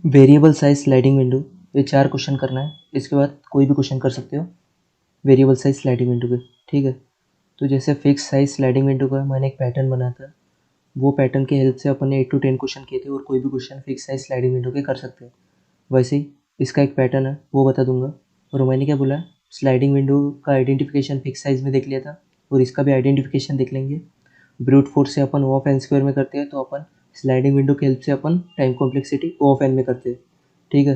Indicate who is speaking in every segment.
Speaker 1: Variable size sliding window, ये 4 question करना है, इसके बाद कोई भी क्वेश्चन कर सकते हो वेरिएबल साइज स्लाइडिंग विंडो के। ठीक है, तो जैसे फिक्स साइज स्लाइडिंग विंडो का मैंने एक पैटर्न बनाया था, वो पैटर्न की हेल्प से अपन ने 8 to 10 क्वेश्चन किए थे और कोई भी question fix size sliding window के कर सकते हैं। वैसे ही इसका एक पैटर्न है, वो बता दूंगा। और मैंने क्या बोला, स्लाइडिंग विंडो का आइडेंटिफिकेशन फिक्स साइज में देख लिया था और इसका भी आइडेंटिफिकेशन देख लेंगे। ब्रूट फोर्स से अपन ओ ऑफ एन स्क्वायर में करते हैं, तो अपन स्लाइडिंग विंडो की हेल्प से अपन time complexity O of n में करते हैं। ठीक है,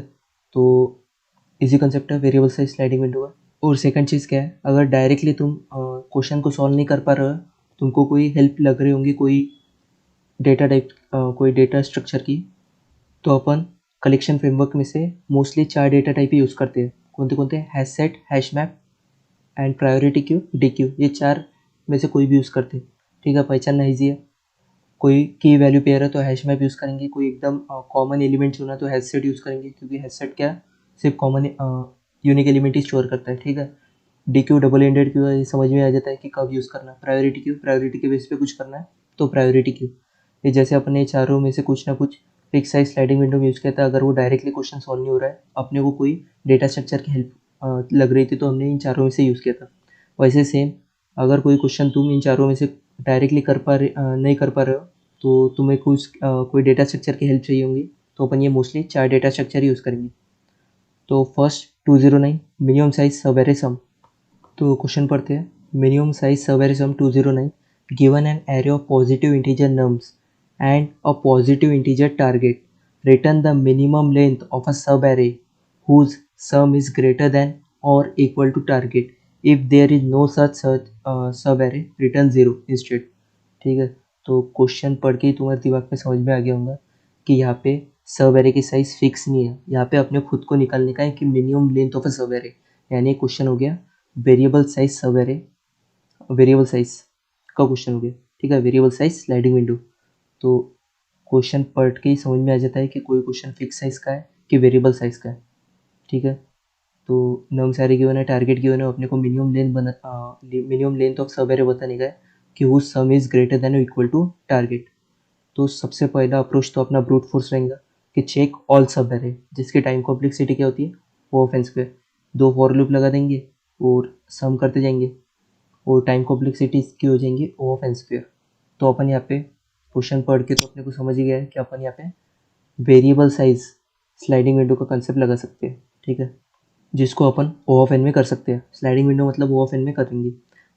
Speaker 1: तो इजी कंसेप्ट है वेरिएबल साइज स्लाइडिंग विंडो का। और सेकंड चीज़ क्या है, अगर डायरेक्टली तुम क्वेश्चन को सॉल्व नहीं कर पा रहे हो, तुमको कोई हेल्प लग रही होंगी, कोई डेटा टाइप, कोई डेटा स्ट्रक्चर की, तो अपन कलेक्शन फ्रेमवर्क में से मोस्टली 4 डेटा टाइप ही यूज़ करते हैं। कौन से hash set, hash map and priority queue, D Q, ये 4 में से कोई भी यूज़ करते हैं। ठीक है, पहचानना ईजी है। कोई की वैल्यू पेयर है तो हैश मैप यूज़ करेंगे, कोई एकदम कॉमन एलिमेंट चुना तो हैश सेट यूज़ करेंगे, क्योंकि हैश सेट क्या सिर्फ कॉमन यूनिक एलिमेंट ही स्टोर करता है। ठीक है, D Q double ended queue है, ये समझ में आ जाता है कि कब यूज़ करना है। प्रायोरिटी क्यू, प्रायोरिटी के बेस पे कुछ करना है तो प्रायोरिटी क्यू। ये जैसे अपने चारों में से कुछ ना कुछ फिक्स साइज स्लाइडिंग विंडो में यूज़ किया था। अगर वो डायरेक्टली क्वेश्चन सॉल्व नहीं हो रहा है, अपने को कोई डेटा स्ट्रक्चर की हेल्प लग रही थी, तो हमने इन चारों में से यूज़ किया था। वैसे सेम, अगर कोई क्वेश्चन तुम इन चारों में से डायरेक्टली नहीं कर पा रहे हो, तो तुम्हें कोई डेटा स्ट्रक्चर की हेल्प चाहिए होंगी, तो अपन ये मोस्टली 4 डेटा स्ट्रक्चर यूज़ करेंगे। तो फर्स्ट 209 मिनिमम साइज सब एरे सम। तो क्वेश्चन पढ़ते हैं। मिनिमम साइज सब array sum 209 given an array of positive integer nums and a positive integer target, return the minimum length of a sub array whose sum is greater than or equal to target. If there is no such sub array, return 0 instead. ठीक है, तो question पढ़ के ही तुम्हारे दिमाग में समझ में आ गया होगा कि यहाँ पे सब एरे की साइज फिक्स नहीं है। यहाँ पे अपने खुद को निकालने का है कि minimum length of a sub array, यानी क्वेश्चन हो गया वेरिएबल साइज सब एरे, वेरिएबल साइज का क्वेश्चन हो गया। ठीक है, वेरिएबल साइज स्लाइडिंग विंडो। तो क्वेश्चन पढ़ के ही समझ में आ जाता है कि कोई क्वेश्चन फिक्स साइज का है कि वेरिएबल साइज का है। ठीक है, तो नम सारे गिवन है, टारगेट गिवन है, अपने को मिनिमम लेंथ ऑफ सब एरे बताने का है कि whose sum is greater than equal to target. तो सबसे पहला अप्रोच तो अपना ब्रूट फोर्स रहेगा कि चेक ऑल सब एरे, जिसकी टाइम कॉम्प्लेक्सिटी क्या होती है, O of n square. 2 for loop लगा देंगे और सम करते जाएंगे और टाइम कॉम्प्लेक्सिटी की हो जाएंगी ओ ऑफ एन स्क्वायर। तो अपन यहाँ पे क्वेश्चन पढ़ के तो अपने को समझ ही गया है कि अपन यहाँ पे वेरिएबल साइज स्लाइडिंग विंडो का कंसेप्ट लगा सकते हैं। ठीक है, जिसको अपन ओ ऑफ एन में कर सकते हैं। स्लाइडिंग विंडो मतलब ओ ऑफ एन में करेंगे।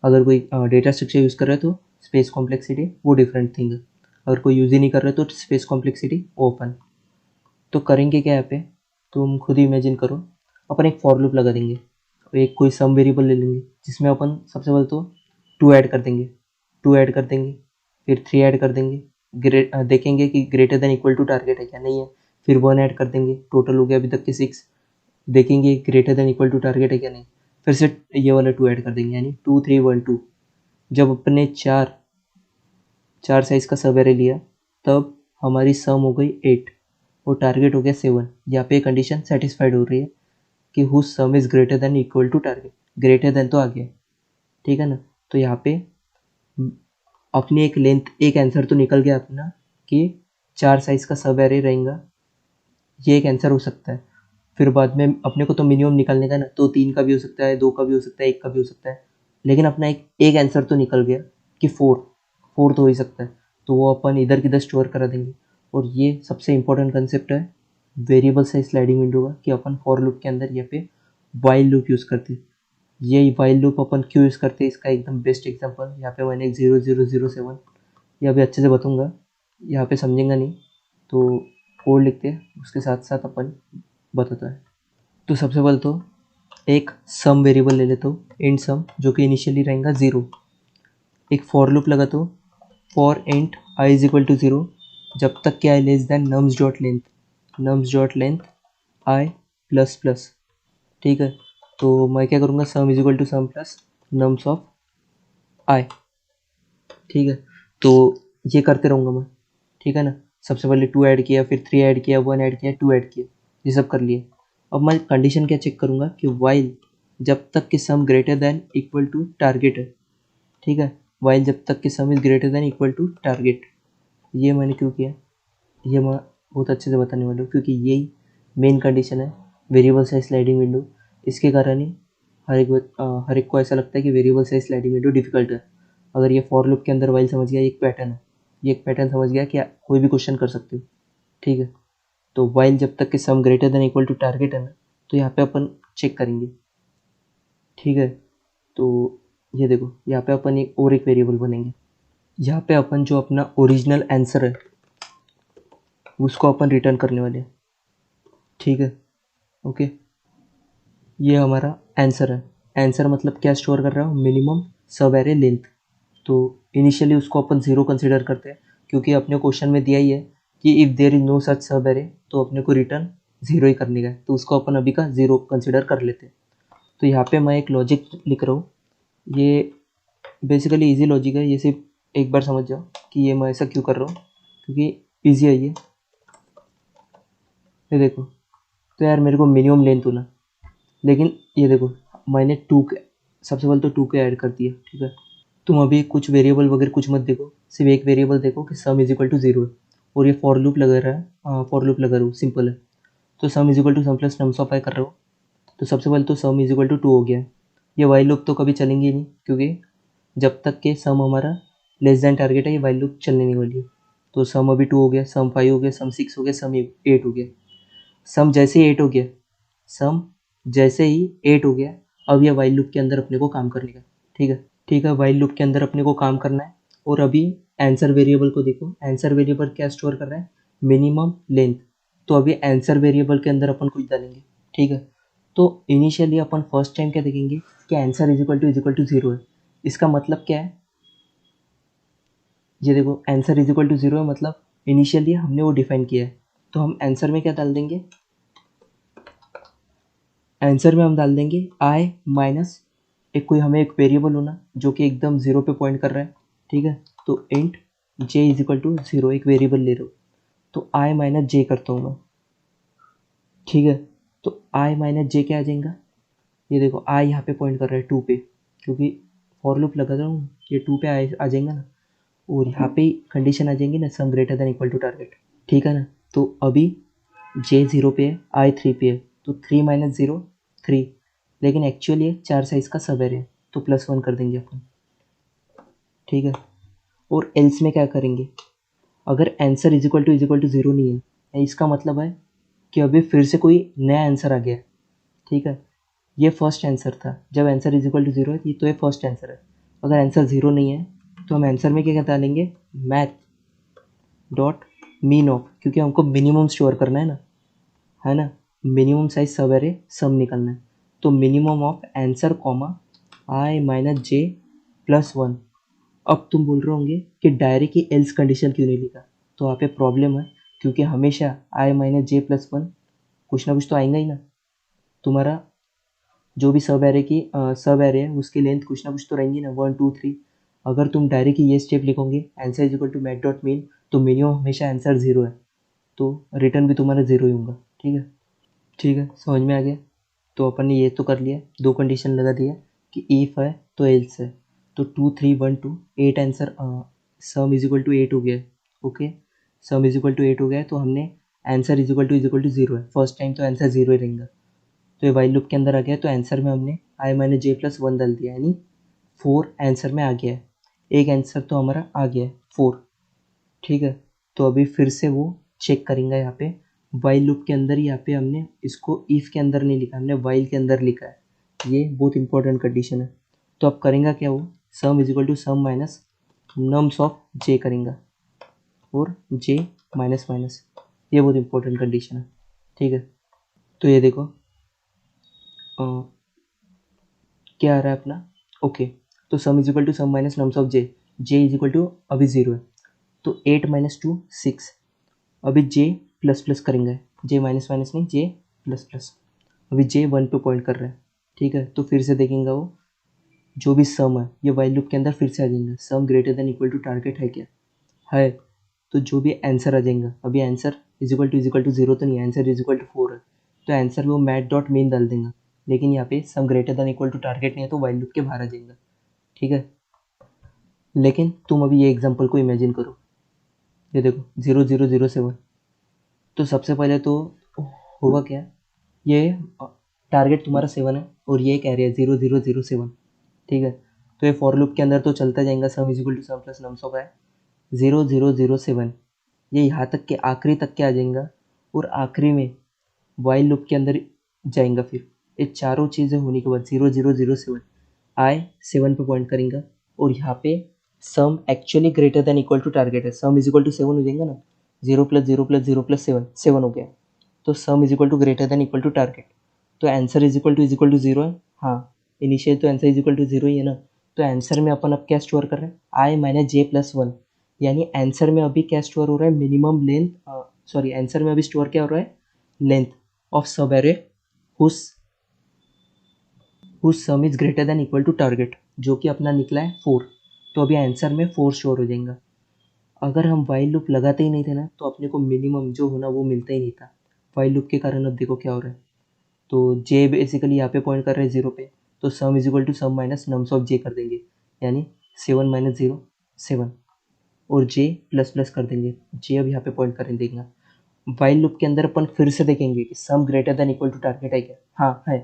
Speaker 1: अगर कोई डेटा स्ट्रक्चर यूज़ कर रहा है तो स्पेस कॉम्प्लेक्सिटी वो डिफरेंट थिंग है। अगर कोई यूज़ ही नहीं कर रहा है तो स्पेस कॉम्प्लेक्सिटी ओपन। तो करेंगे क्या यहाँ पे, तुम खुद ही इमेजिन करो। अपन एक फॉर लूप लगा देंगे, एक कोई सम वेरिएबल ले लेंगे जिसमें अपन सबसे पहले तो 2 ऐड कर देंगे, 2 ऐड कर देंगे, फिर 3 ऐड कर देंगे, देखेंगे कि greater than equal to target है क्या, नहीं है, फिर 1 ऐड कर देंगे, टोटल हो गया अभी तक के 6, देखेंगे greater than equal to target है क्या, नहीं, फिर से ये वाला 2 ऐड कर देंगे, यानी 2 3 1 2। जब अपने चार साइज का सब एरे लिया, तब हमारी सम हो गई 8 और टारगेट हो गया 7। यहाँ पे कंडीशन सेटिस्फाइड हो रही है कि whose sum is greater than equal to target. Greater than तो आ गया, ठीक है ना। तो यहाँ पे अपनी एक लेंथ, एक आंसर तो निकल गया अपना कि 4 साइज का सब एरे रहेगा, ये एक आंसर हो सकता है। फिर बाद में अपने को तो मिनिमम निकालने का ना, तो 3 का भी हो सकता है, 2 का भी हो सकता है, 1 का भी हो सकता है, लेकिन अपना एक आंसर तो निकल गया कि 4 तो हो ही सकता है। तो वो अपन इधर किधर स्टोर करा देंगे। और ये सबसे इंपॉर्टेंट कंसेप्ट है वेरिएबल साइज स्लाइडिंग विंडो का, कि अपन फॉर लूप के अंदर यहाँ पे वाइल लूप यूज़ करते हैं। ये वाइल लूप अपन क्यों यूज़ करते हैं, इसका एकदम बेस्ट एग्जांपल यहाँ पे मैंने एक 0007, ये अभी अच्छे से बताऊँगा, यहाँ पे समझेंगा नहीं तो कोड लिखते हैं, उसके साथ साथ अपन बताता है। तो सबसे पहले तो एक सम वेरिएबल ले लेता हूँ, इंट सम, जो कि इनिशियली रहेगा 0। एक फॉर लूप लगाता हूँ, for int i is equal to 0 जब तक कि i less than nums dot length i plus plus. ठीक है, तो मैं क्या करूँगा, sum is equal to sum plus nums of i. ठीक है, तो ये करते रहूँगा मैं। ठीक है ना, सबसे पहले 2 ऐड किया, फिर 3 ऐड किया, 1 ऐड किया, 2 ऐड किया, ये सब कर लिए। अब मैं कंडीशन क्या चेक करूँगा कि वाइल जब तक कि sum greater than equal to target है। ठीक है, वाइल जब तक कि sum is greater than equal to target. ये मैंने क्यों किया, ये मैं बहुत अच्छे से बताने वाला हूँ, क्योंकि यही मेन कंडीशन है वेरिएबल साइज स्लाइडिंग विंडो। इसके कारण ही हर एक को ऐसा लगता है कि variable size sliding window difficult है। अगर ये फॉर लूप के अंदर वाइल समझ गया, एक पैटर्न है, ये एक पैटर्न समझ गया कि कोई भी क्वेश्चन कर सकते हो, ठीक है। तो वाइल जब तक कि sum greater than equal to target है ना, तो यहाँ पे अपन चेक करेंगे, ठीक है। तो ये देखो, यहाँ पे अपन एक वेरिएबल बनेंगे। यहाँ पे अपन जो अपना ओरिजिनल आंसर है उसको अपन रिटर्न करने वाले हैं, ठीक है, ओके। ये हमारा आंसर है। आंसर मतलब क्या स्टोर कर रहा हूँ, मिनिमम सब एरे लेंथ। तो इनिशियली उसको अपन ज़ीरो कंसिडर करते हैं, क्योंकि अपने क्वेश्चन में दिया ही है कि if there is no such sub array, तो अपने को रिटर्न ज़ीरो ही करने का है। तो उसको अपन अभी का ज़ीरो कंसिडर कर लेते हैं। तो यहाँ पे मैं एक लॉजिक लिख रहा हूँ। ये बेसिकली इजी लॉजिक है, ये सिर्फ एक बार समझ जाओ कि ये मैं ऐसा क्यों कर रहा हूँ, क्योंकि ईजी है ये देखो। तो यार मेरे को मिनिमम लेंथ होना, लेकिन ये देखो मैंने सबसे पहले तो 2 के ऐड कर दिया, ठीक है। तुम अभी कुछ वेरिएबल वगैरह कुछ मत देखो, सिर्फ एक वेरिएबल देखो कि सम इज इक्वल टू 0 है, और ये फॉर लूप लगा रहा है, फॉर लूप लगा रहा हूँ, सिंपल है। तो sum is equal to sum plus nums of i कर रहा हूँ। तो सबसे पहले तो सम इज इक्वल टू 2 हो गया है। ये वाइल लूप तो कभी चलेंगे ही नहीं, क्योंकि जब तक के सम हमारा लेस देन टारगेट है, ये वाइल लूप चलने नहीं वाली है। तो सम अभी 2 हो गया, सम 5 हो गया, सम 6 हो गया, सम 8 हो गया। सम जैसे ही 8 हो गया, सम जैसे ही 8 हो गया, अब यह वाइल लूप के अंदर अपने को काम करने का, ठीक है। ठीक है, वाइल लूप के अंदर अपने को काम करना है। और अभी आंसर वेरिएबल को देखो, आंसर वेरिएबल क्या स्टोर कर रहा है, मिनिमम लेंथ। तो अभी आंसर वेरिएबल के अंदर अपन कुछ डालेंगे, ठीक है। तो इनिशियली अपन फर्स्ट टाइम क्या देखेंगे कि आंसर इज इक्वल टू 0 है। इसका मतलब क्या है, ये देखो आंसर इज इक्वल टू 0 है, मतलब इनिशियली हमने वो डिफाइन किया है। तो हम आंसर में क्या डाल देंगे, आंसर में हम डाल देंगे आई माइनस हमें एक वेरिएबल होना जो कि एकदम 0 पे पॉइंट कर रहा है, ठीक है। तो int j is equal to 0, एक वेरिएबल ले रहा हूँ, तो आई माइनस जे करता हूँ मैं, ठीक है। तो आई माइनस जे क्या आ जाएगा, ये देखो आई यहाँ पे पॉइंट कर रहा है 2 पे, क्योंकि फॉर लूप लगा रहा हूँ, ये 2 पे आ जाएगा ना। और यहाँ पे कंडीशन आ जाएंगी ना, sum greater than equal to target, ठीक है ना। तो अभी जे 0 पे है, आई 3 पे है, तो 3 माइनस 0 3, लेकिन एक्चुअली ये 4 साइज का सब एरे है, तो +1 कर देंगे अपन, ठीक है। और एल्स में क्या करेंगे, अगर आंसर इज इक्वल टू 0 नहीं है, इसका मतलब है कि अभी फिर से कोई नया आंसर आ गया है, ठीक है। ये फर्स्ट आंसर था, जब आंसर इज इक्वल टू 0 है तो ये फर्स्ट आंसर है। अगर आंसर 0 नहीं है, तो हम आंसर में क्या डालेंगे, मैथ डॉट मीन ऑफ, क्योंकि हमको मिनिमम स्टोर करना है ना, मिनिमम साइज सब एरे सम निकालना है। तो minimum of answer comma i minus j +1। अब तुम बोल रहे होंगे कि डायरेक्ट ही एल्स कंडीशन क्यों नहीं लिखा, तो वहाँ पे प्रॉब्लम है, क्योंकि हमेशा आई माइनस जे +1 कुछ ना कुछ तो आएगा ही ना। तुम्हारा जो भी सब एरे है उसकी लेंथ कुछ ना कुछ तो रहेंगी ना, 1 2 3। अगर तुम डायरेक्ट ही ये स्टेप लिखोगे answer is equal to math dot min, तो मिनिमम हमेशा आंसर 0 है, तो रिटर्न भी तुम्हारा 0 ही होगा, ठीक है। ठीक है, समझ में आ गया। तो अपन ने ये तो कर लिया, 2 कंडीशन लगा दिया कि इफ है तो एल्स है। तो 2 3 1 2 8 answer, sum is equal to 8 हो गया, okay. Sum is equal to 8 हो गया, तो हमने आंसर इज इक्वल टू 0 है, फर्स्ट टाइम तो आंसर 0 ही रहेगा। तो ये वाइल लूप के अंदर आ गया, तो आंसर में हमने आई माइनस जे +1 डाल दिया, यानी 4 आंसर में आ गया है। एक आंसर तो हमारा आ गया है 4, ठीक है। तो अभी फिर से वो चेक करेंगे यहाँ पे वाइल लूप के अंदर, यहाँ पे हमने इसको इफ के अंदर नहीं लिखा, हमने वाइल के अंदर लिखा है। ये बहुत इंपॉर्टेंट कंडीशन है। तो अब करेंगे क्या, वो sum is equal to sum minus nums of j करेंगे, और जे माइनस माइनस, ये बहुत इंपॉर्टेंट कंडीशन है, ठीक है। तो ये देखो क्या आ रहा है अपना, ओके। तो sum is equal to sum minus nums of j, j is equal to अभी 0 है, तो 8 माइनस 2 6। अभी जे प्लस प्लस करेंगे, जे माइनस माइनस नहीं, जे प्लस प्लस। अभी जे 1 पे पॉइंट कर रहा है, ठीक है। तो फिर से देखेंगे वो जो भी सम है ये वाइल लूप के अंदर फिर से आ जाएंगे, sum greater than equal to target है क्या, है। तो जो भी आंसर आ जाएगा, अभी आंसर इज इक्वल टू 0 तो नहीं है, आंसर इज इक्वल टू 4 है, तो आंसर में वो मैथ डॉट मीन डाल देंगे। लेकिन यहाँ पे sum greater than equal to target नहीं है, तो वाइल लूप के बाहर आ जाएगा, ठीक है। लेकिन तुम अभी ये एग्जांपल को इमेजिन करो, ये देखो 0 0 0 7। तो सबसे पहले तो होगा क्या, ये टारगेट तुम्हारा 7 है और ये एक एरिया 0007, ठीक है। तो ये फॉर लूप के अंदर तो चलता जाएगा, sum is equal to sum plus nums of है 0007, ये यहाँ तक के आखिरी तक के आ जाएगा और आखिरी में वाइल लूप के अंदर जाएगा। फिर ये चारों चीज़ें होने के बाद 0007 आई 7 पे पॉइंट करेंगे और यहाँ पे sum actually greater than equal to target है, सम इज इक्वल टू 7 हो जाएगा ना, 0 + 0 + 0 + 7 7 हो गया, तो sum is equal to greater than equal to target, तो आंसर इज इक्वल टू 0 है। हाँ, इनिशियल तो आंसर इज इक्वल टू 0 ही है ना, तो आंसर में अपन अब क्या स्टोर कर रहे हैं, आई माइनस जे प्लस 1, यानी आंसर में अभी क्या स्टोर हो रहा है, मिनिमम लेंथ, सॉरी आंसर में अभी स्टोर क्या हो रहा है, लेंथ ऑफ सब array whose sum is greater than equal to target, जो कि अपना निकला है 4, तो अभी आंसर में 4 स्टोर हो जाएगा। अगर हम वाइल लूप लगाते ही नहीं थे ना, तो अपने को मिनिमम जो होना वो मिलता ही नहीं था। वाइल लूप के कारण अब देखो क्या हो रहा है, तो जे बेसिकली यहाँ पे पॉइंट कर रहे हैं 0 पे, तो sum is equal to sum minus nums of j कर देंगे, यानी 7 माइनस 0 7, और जे प्लस प्लस कर देंगे, जे अब यहाँ पे पॉइंट कर देंगे। वाइल लूप के अंदर अपन फिर से देखेंगे कि sum greater than equal to target है क्या, हाँ है,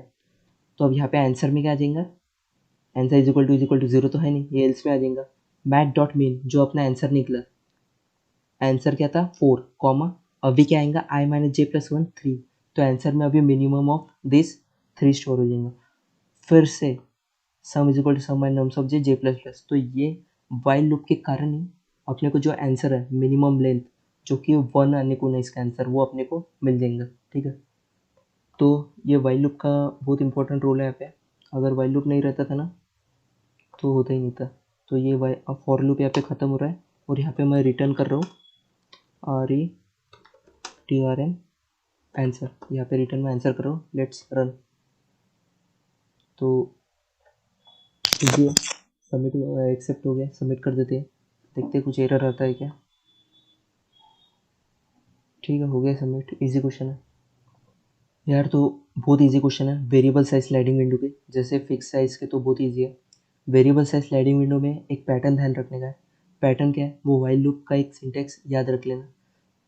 Speaker 1: तो अब यहाँ पे आंसर में क्या आ जाएगा, आंसर इज इक्वल टू 0 तो है नहीं, ये एल्स में आ जाएगा। मैट डॉट मीन जो अपना आंसर निकला, आंसर क्या था 4 कॉमा, अभी क्या आएगा आई माइनस जे प्लस 1 3, तो आंसर में अभी मिनिमम ऑफ दिस 3 स्टोर हो जाएगा। फिर से sum is equal to sum minus nums of j j plus plus, तो ये वाइल लूप के कारण ही अपने को जो आंसर है मिनिमम लेंथ, जो कि 1 आने को ना इसका आंसर, वो अपने को मिल जाएगा, ठीक है। तो ये वाइल लूप का बहुत इंपॉर्टेंट रोल है यहाँ पे, अगर वाइल लूप नहीं रहता था ना तो होता ही नहीं था। तो ये वाई अब फॉर लूप यहाँ पे ख़त्म हो रहा है और यहाँ पे मैं रिटर्न कर रहा हूँ RETRN आंसर, यहाँ पे रिटर्न में आंसर कर रहा हूँ, लेट्स रन। तो ये सबमिट एक्सेप्ट हो गया, सबमिट कर देते हैं, देखते हैं कुछ एरर आता है क्या। ठीक है, हो गया सबमिट, इजी क्वेश्चन है यार, तो बहुत इजी क्वेश्चन है। वेरिएबल साइज स्लाइडिंग विंडो के जैसे फिक्स साइज के तो बहुत इजी है। वेरिएबल साइज स्लाइडिंग विंडो में एक पैटर्न ध्यान रखने का है। पैटर्न क्या है, वो वाइल लूप का एक सिंटेक्स याद रख लेना।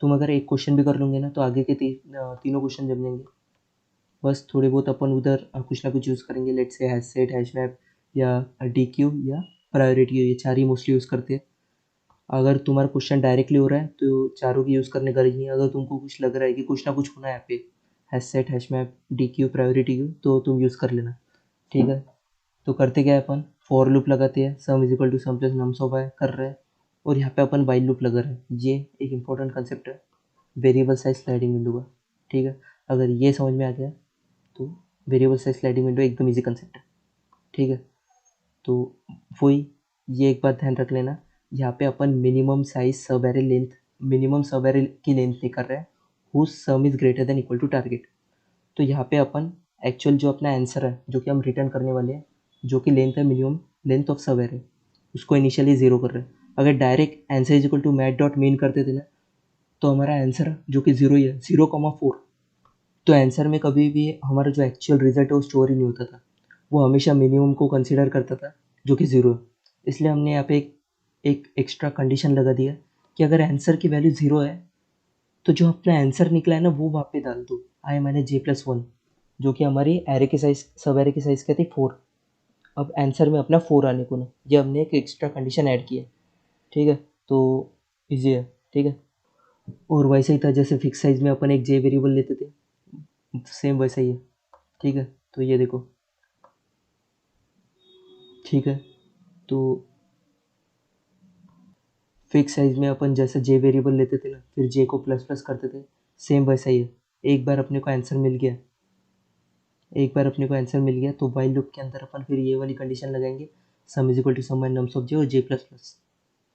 Speaker 1: तुम अगर एक क्वेश्चन भी कर लोगे ना तो आगे के तीनों क्वेश्चन जम जाएंगे। बस थोड़े बहुत अपन उधर कुछ ना कुछ यूज़ करेंगे, let's say hash set, hash map या डी क्यू या प्रायोरिटी, ये चार ही मोस्टली यूज़ करते हैं। अगर तुम्हारा क्वेश्चन डायरेक्टली हो रहा है तो चारों की यूज़ करने का गरज नहीं है। अगर तुमको कुछ लग रहा है कि कुछ ना कुछ होना है यहाँ पे, hash set, hash map, D Q, priority queue, तो तुम यूज़ कर लेना, ठीक है। तो करते क्या है, अपन फॉर लूप लगाते हैं, sum is equal to sum plus nums of i कर रहे हैं, और यहाँ पे अपन वाइल लूप लगा रहे हैं। ये एक इंपॉर्टेंट कंसेप्ट है वेरिएबल साइज स्लाइडिंग विंडो का, ठीक है। अगर ये समझ में आ गया तो वेरिएबल साइज स्लाइडिंग विंडो एकदम इजी कंसेप्ट है, ठीक है। तो वही, ये एक बात ध्यान रख लेना, यहाँ पे अपन मिनिमम साइज सब array length, minimum subarray की लेंथ नहीं कर रहे हैं, whose sum is greater than equal to target. तो यहाँ पे अपन एक्चुअल जो अपना आंसर है जो कि हम रिटर्न करने वाले हैं, जो कि लेंथ है मिनिमम लेंथ ऑफ सब एरे, उसको इनिशियली 0 कर रहे हैं। अगर direct answer is equal to math dot min करते थे ना, तो हमारा आंसर जो कि 0 ही है, 0,4, तो आंसर में कभी भी हमारा जो एक्चुअल रिजल्ट है वो स्टोर ही नहीं होता था, वो हमेशा मिनिमम को कंसिडर करता था जो कि 0 है। इसलिए हमने यहाँ पे एक एक्स्ट्रा कंडीशन लगा दिया कि अगर आंसर की वैल्यू 0 है तो जो अपना आंसर निकला है ना वो वहाँ पे डाल दो, आई माइनस जे प्लस 1, जो कि हमारी एरे की साइज, सब एरे की साइज क्या थी 4, अब आंसर में अपना 4 आने को ना, ये हमने एक एक्स्ट्रा कंडीशन ऐड किया, ठीक है। तो ईजी है, ठीक है। और वैसे ही था जैसे फिक्स साइज में अपन एक जे वेरिएबल लेते थे, सेम वैसा ही है, ठीक है। तो ये देखो, ठीक है। तो फिक्स साइज में अपन जैसे जे वेरिएबल लेते थे ना, फिर जे को प्लस प्लस करते थे, सेम वैसा ही है। एक बार अपने को आंसर मिल गया, एक बार अपने को आंसर मिल गया तो वाइल लूप के अंदर अपन फिर ये वाली कंडीशन लगाएंगे, sum is equal to sum minus nums of j और जे प्लस प्लस,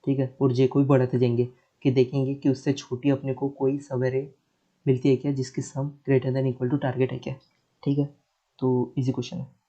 Speaker 1: ठीक है। और जे को भी बढ़ाते जाएंगे कि देखेंगे कि उससे छोटी अपने को कोई सवेरे मिलती है क्या जिसकी sum greater than equal to target है क्या, ठीक है। तो इजी क्वेश्चन है।